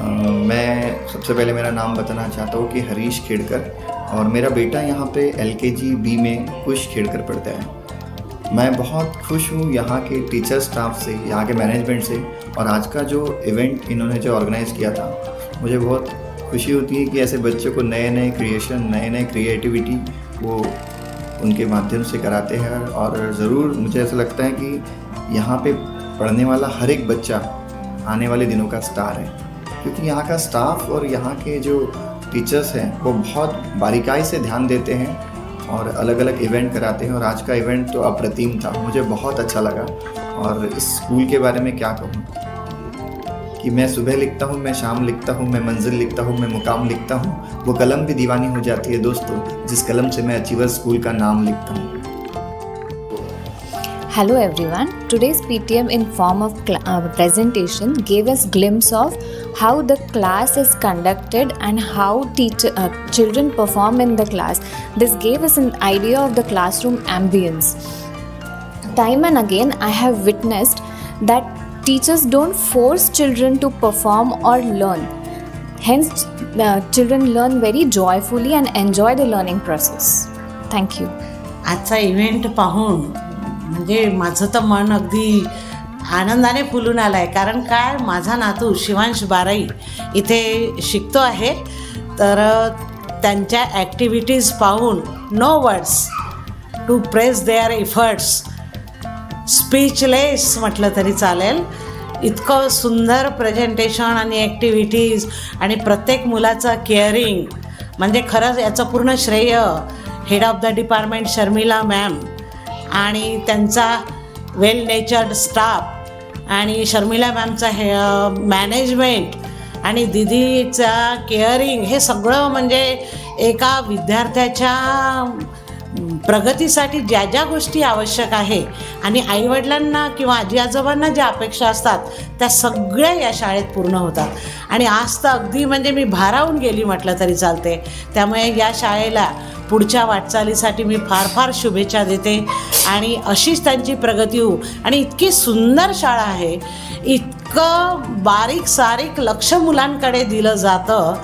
मैं सबसे पहले मेरा नाम बताना चाहता हूँ कि हरीश खेड़कर, और मेरा बेटा यहाँ पे LKG B में कुश खेड़कर पढ़ता है। मैं बहुत खुश हूँ यहाँ के टीचर स्टाफ से, यहाँ के मैनेजमेंट से, और आज का जो इवेंट इन्होंने जो ऑर्गेनाइज़ किया था, मुझे बहुत खुशी होती है कि ऐसे बच्चों को नए नए क्रिएशन, नए नए क्रिएटिविटी वो उनके माध्यम से कराते हैं। और ज़रूर मुझे ऐसा लगता है कि यहाँ पे पढ़ने वाला हर एक बच्चा आने वाले दिनों का स्टार है, क्योंकि यहाँ का स्टाफ और यहाँ के जो टीचर्स हैं वो बहुत बारीकाई से ध्यान देते हैं और अलग अलग इवेंट कराते हैं। और आज का इवेंट तो अप्रतिम था, मुझे बहुत अच्छा लगा। और इस स्कूल के बारे में क्या कहूँ कि मैं सुबह लिखता हूँ, मैं शाम लिखता हूँ, मैं मंजिल लिखता हूँ, मैं मुकाम लिखता हूँ, वो कलम भी दीवानी हो जाती है दोस्तों, जिस कलम से मैं अचीवर स्कूल का नाम लिखता हूँ। Hello everyone. Today's PTM in form of presentation gave us glimpse of how the class is conducted and how children perform in the class. This gave us an idea of the classroom ambience. Time and again I have witnessed that teachers don't force children to perform or learn. Hence children learn very joyfully and enjoy the learning process. Thank you. आजचा event पाहून म्हणजे माझं तर मन अगदी आनंदाने फुलून आलं आहे. कारण काय, माझा नातू शिवांश बाराई इथे शिकतो आहे, तर त्यांच्या ॲक्टिव्हिटीज पाहून no words to press their efforts, speechless म्हटलं तरी चालेल. इतकं सुंदर प्रेझेंटेशन आणि ॲक्टिव्हिटीज आणि प्रत्येक मुलाचं केअरिंग, म्हणजे खरंच याचं पूर्ण श्रेय head of the department Sharmila ma'am आणि त्यांचा वेल नेचर्ड स्टाफ आणि शर्मिला मॅमचा हे मॅनेजमेंट आणि दिदीचा केअरिंग, हे सगळं म्हणजे एका विद्यार्थ्याच्या प्रगतीसाठी ज्या ज्या गोष्टी आवश्यक आहे आणि आईवडिलांना किंवा आजी आजोबांना ज्या अपेक्षा असतात त्या सगळ्या या शाळेत पूर्ण होतात. आणि आज तर अगदी म्हणजे मी भारावून गेली म्हटलं तरी चालते. त्यामुळे या शाळेला पुढच्या वाटचालीसाठी मी फार फार शुभेच्छा देते आणि अशीच त्यांची प्रगती होऊ. आणि इतकी सुंदर शाळा आहे, इतकं बारीक सारीक लक्ष मुलांकडे दिलं जातं,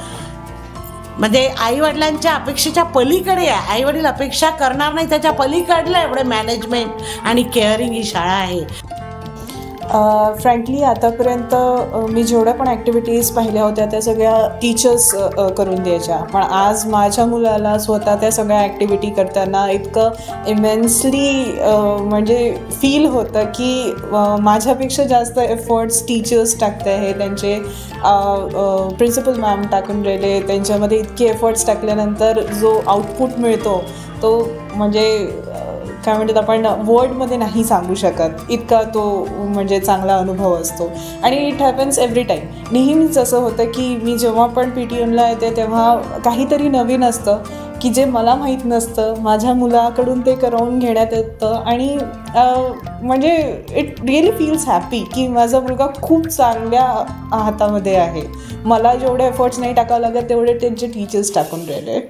म्हणजे आईवडिलांच्या अपेक्षेच्या पलीकडे आहे. आईवडील अपेक्षा करणार नाही त्याच्या पलीकडलं एवढे मॅनेजमेंट आणि केअरिंग ही शाळा आहे. फ्रँकली आतापर्यंत मी जेवढ्या पण ॲक्टिव्हिटीज पाहिल्या होत्या त्या सगळ्या टीचर्स करून द्यायच्या, पण आज माझ्या मुलाला स्वतः त्या सगळ्या ॲक्टिव्हिटी करताना इतकं इमेन्सली म्हणजे फील होतं की माझ्यापेक्षा जास्त एफर्ट्स टीचर्स टाकते आहे, त्यांचे प्रिन्सिपल मॅम टाकून राहिले. त्यांच्यामध्ये इतके एफर्ट्स टाकल्यानंतर जो आउटपुट मिळतो तो म्हणजे काय म्हणतात आपण वर्डमध्ये नाही सांगू शकत, इतका तो म्हणजे चांगला अनुभव असतो. आणि इट हॅपन्स एव्हरी टाईम. नेहमीच असं होतं की मी जेव्हा पण PTMला येते तेव्हा काहीतरी नवीन असतं की जे मला माहीत नसतं, माझ्या मुलाकडून ते करवून घेण्यात येतं. आणि म्हणजे इट रिअली फील्स हॅपी की माझा मुलगा खूप चांगल्या हातामध्ये आहे. मला जेवढे एफर्ट्स नाही टाकावं लागत तेवढे त्यांचे टीचर्स टाकून राहिले.